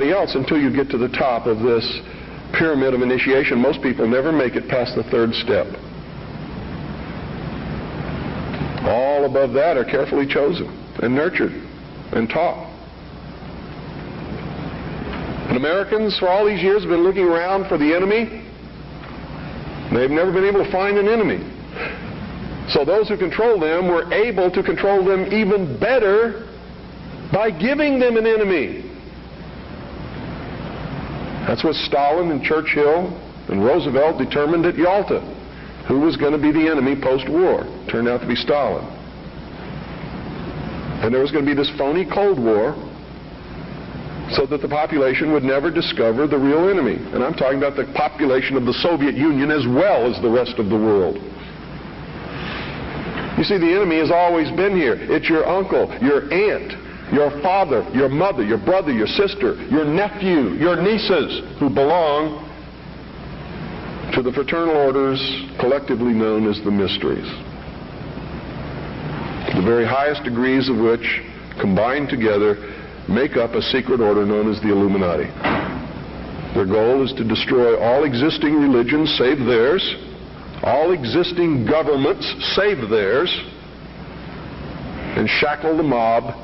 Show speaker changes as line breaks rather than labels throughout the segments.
else until you get to the top of this pyramid of initiation. Most people never make it past the third step. All above that are carefully chosen and nurtured and taught. And Americans for all these years have been looking around for the enemy. They've never been able to find an enemy. So those who control them were able to control them even better by giving them an enemy. That's what Stalin and Churchill and Roosevelt determined at Yalta. Who was going to be the enemy post-war? Turned out to be Stalin. And there was going to be this phony Cold War so that the population would never discover the real enemy. And I'm talking about the population of the Soviet Union as well as the rest of the world. You see, the enemy has always been here. It's your uncle, your aunt, your father, your mother, your brother, your sister, your nephew, your nieces, who belong to the fraternal orders collectively known as the mysteries. The very highest degrees of which, combined together, make up a secret order known as the Illuminati. Their goal is to destroy all existing religions save theirs, all existing governments save theirs, and shackle the mob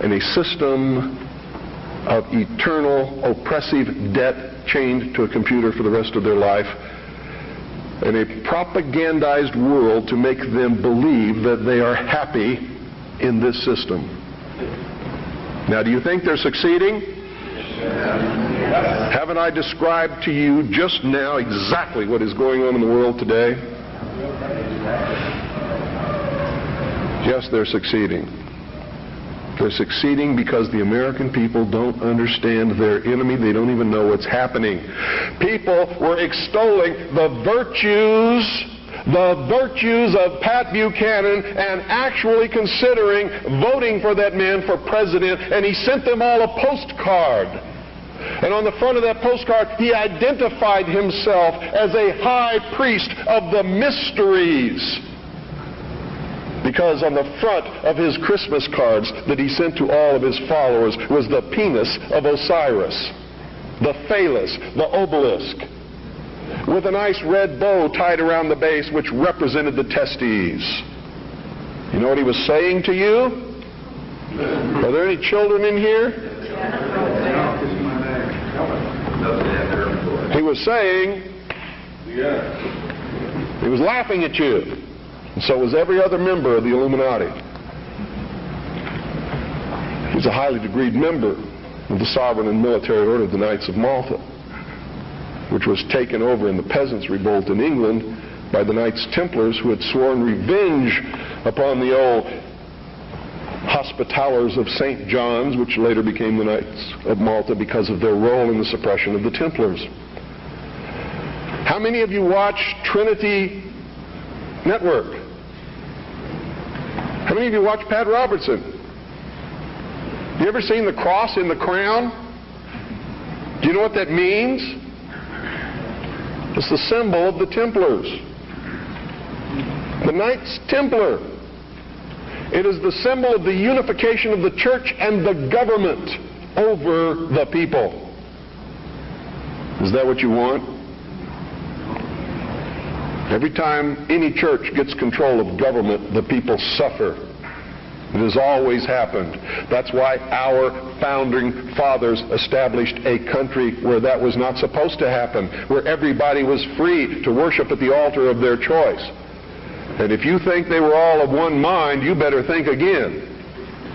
in a system of eternal oppressive debt chained to a computer for the rest of their life, and a propagandized world to make them believe that they are happy in this system. Now, do you think they're succeeding? Haven't I described to you just now exactly what is going on in the world today? Yes, they're succeeding. They're succeeding because the American people don't understand their enemy. They don't even know what's happening. People were extolling the virtues of Pat Buchanan and actually considering voting for that man for president, and he sent them all a postcard. And on the front of that postcard, he identified himself as a high priest of the mysteries. Because on the front of his Christmas cards that he sent to all of his followers was the penis of Osiris, the phallus, the obelisk, with a nice red bow tied around the base which represented the testes. You know what he was saying to you? Are there any children in here? He was saying, he was laughing at you. And so was every other member of the Illuminati. He's a highly degreed member of the sovereign and military order of the Knights of Malta, which was taken over in the Peasants' Revolt in England by the Knights Templars, who had sworn revenge upon the old Hospitallers of St. John's, which later became the Knights of Malta because of their role in the suppression of the Templars. How many of you watch Trinity Network? How many of you watch Pat Robertson? You ever seen the cross in the crown? Do you know what that means? It's the symbol of the Templars. The Knights Templar. It is the symbol of the unification of the church and the government over the people. Is that what you want? Every time any church gets control of government, the people suffer. It has always happened. That's why our founding fathers established a country where that was not supposed to happen, where everybody was free to worship at the altar of their choice. And if you think they were all of one mind, you better think again.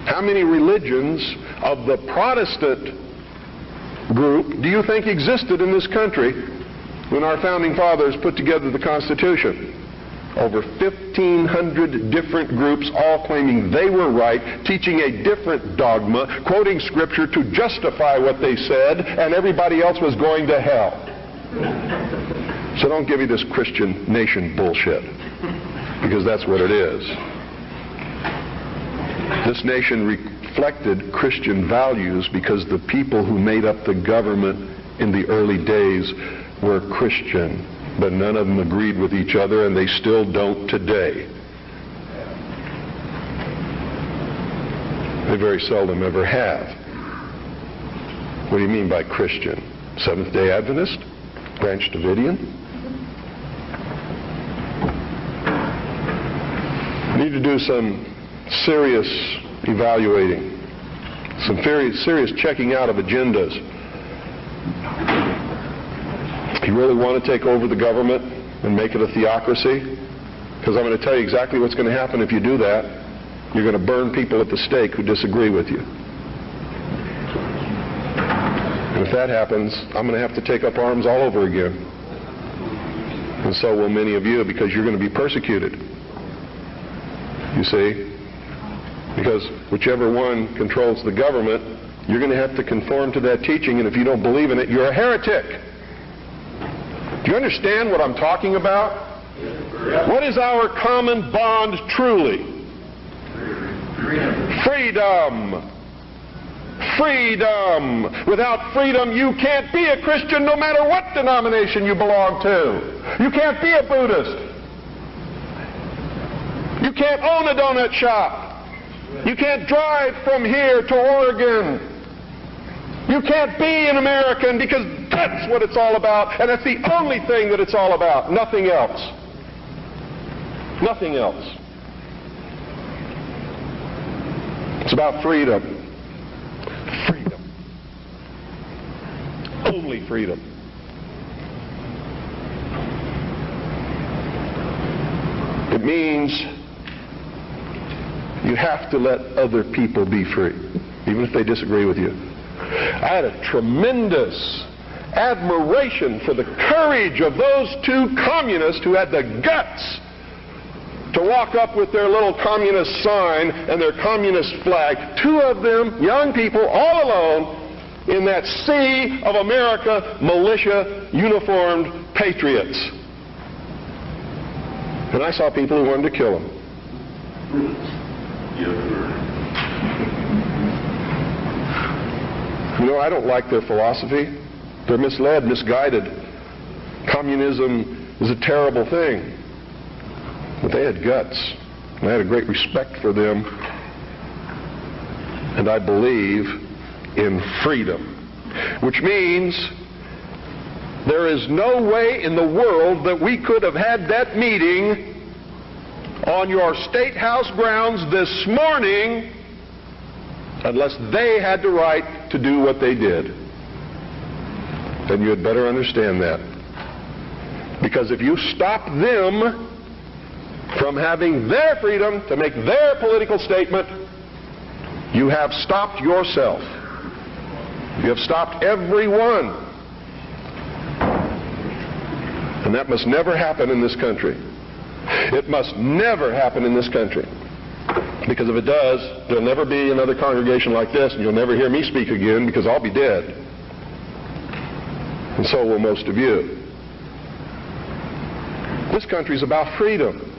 How many religions of the Protestant group do you think existed in this country when our founding fathers put together the Constitution? Over 1,500 different groups, all claiming they were right, teaching a different dogma, quoting Scripture to justify what they said, and everybody else was going to hell. So don't give me this Christian nation bullshit, because that's what it is. This nation reflected Christian values because the people who made up the government in the early days were Christian, but none of them agreed with each other, and they still don't today. They very seldom ever have. What do you mean by Christian? Seventh-day Adventist? Branch Davidian? We need to do some serious evaluating, some very serious checking out of agendas. If you really want to take over the government and make it a theocracy, because I'm going to tell you exactly what's going to happen if you do that. You're going to burn people at the stake who disagree with you. And if that happens, I'm going to have to take up arms all over again. And so will many of you, because you're going to be persecuted. You see? Because whichever one controls the government, you're going to have to conform to that teaching, and if you don't believe in it, you're a heretic. Do you understand what I'm talking about? What is our common bond truly? Freedom. Freedom. Without freedom, you can't be a Christian no matter what denomination you belong to. You can't be a Buddhist. You can't own a donut shop. You can't drive from here to Oregon. You can't be an American, because that's what it's all about, and that's the only thing that it's all about. Nothing else. Nothing else. It's about freedom. Freedom. Only freedom. It means you have to let other people be free, even if they disagree with you. I had a tremendous admiration for the courage of those two communists who had the guts to walk up with their little communist sign and their communist flag. Two of them, young people, all alone in that sea of America, militia, uniformed patriots. And I saw people who wanted to kill them. You know, I don't like their philosophy. They're misled, misguided. Communism is a terrible thing. But they had guts, and I had a great respect for them, and I believe in freedom, which means there is no way in the world that we could have had that meeting on your State House grounds this morning unless they had the right to do what they did. Then you had better understand that. Because if you stop them from having their freedom to make their political statement, you have stopped yourself. You have stopped everyone. And that must never happen in this country. It must never happen in this country. Because if it does, there'll never be another congregation like this, and you'll never hear me speak again, because I'll be dead. And so will most of you. This country's about freedom.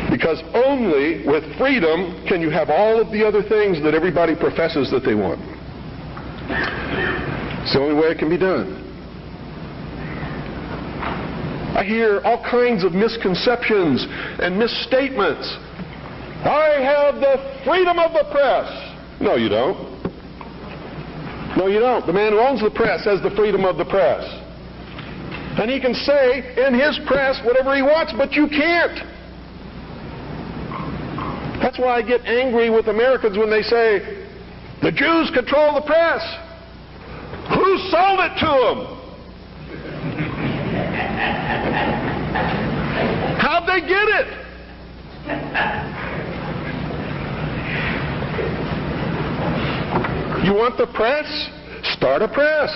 Because only with freedom can you have all of the other things that everybody professes that they want. It's the only way it can be done. I hear all kinds of misconceptions and misstatements. I have the freedom of the press. No, you don't. No, you don't. The man who owns the press has the freedom of the press. And he can say in his press whatever he wants, but you can't. That's why I get angry with Americans when they say, the Jews control the press. Who sold it to them? How'd they get it? You want the press? Start a press.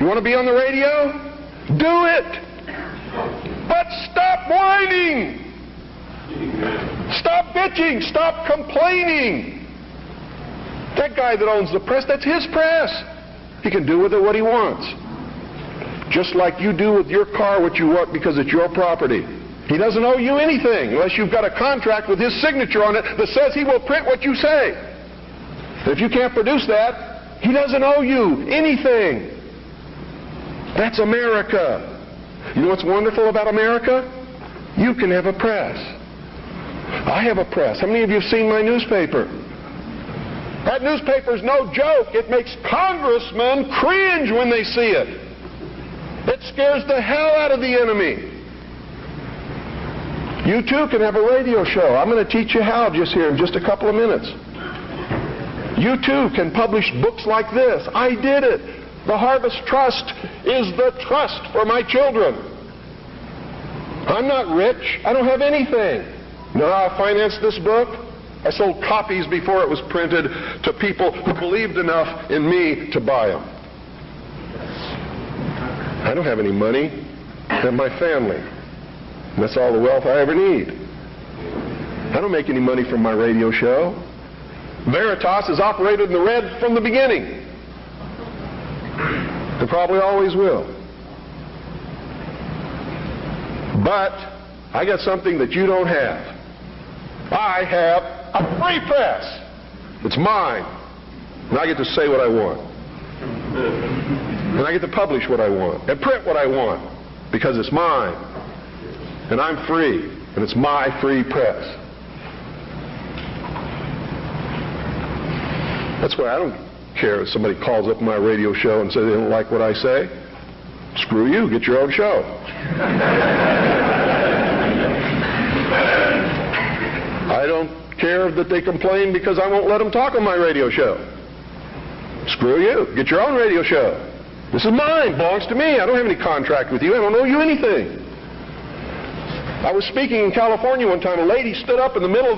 You want to be on the radio? Do it. But stop whining. Stop bitching. Stop complaining. That guy that owns the press, that's his press. He can do with it what he wants. Just like you do with your car what you want because it's your property. He doesn't owe you anything unless you've got a contract with his signature on it that says he will print what you say. If you can't produce that, he doesn't owe you anything. That's America. You know what's wonderful about America? You can have a press. I have a press. How many of you have seen my newspaper? That newspaper's no joke. It makes congressmen cringe when they see it. It scares the hell out of the enemy. You too can have a radio show. I'm going to teach you how just here in just a couple of minutes. You too can publish books like this. I did it. The Harvest Trust is the trust for my children. I'm not rich. I don't have anything. You know how I financed this book? I sold copies before it was printed to people who believed enough in me to buy them. I don't have any money. I have my family. And that's all the wealth I ever need. I don't make any money from my radio show. Veritas has operated in the red from the beginning. And probably always will. But I got something that you don't have. I have a free press. It's mine. And I get to say what I want. And I get to publish what I want and print what I want because it's mine. And I'm free. And it's my free press. That's why I don't care if somebody calls up my radio show and says they don't like what I say. Screw you. Get your own show. I don't care that they complain because I won't let them talk on my radio show. Screw you. Get your own radio show. This is mine. Belongs to me. I don't have any contract with you. I don't owe you anything. I was speaking in California one time. A lady stood up in the middle of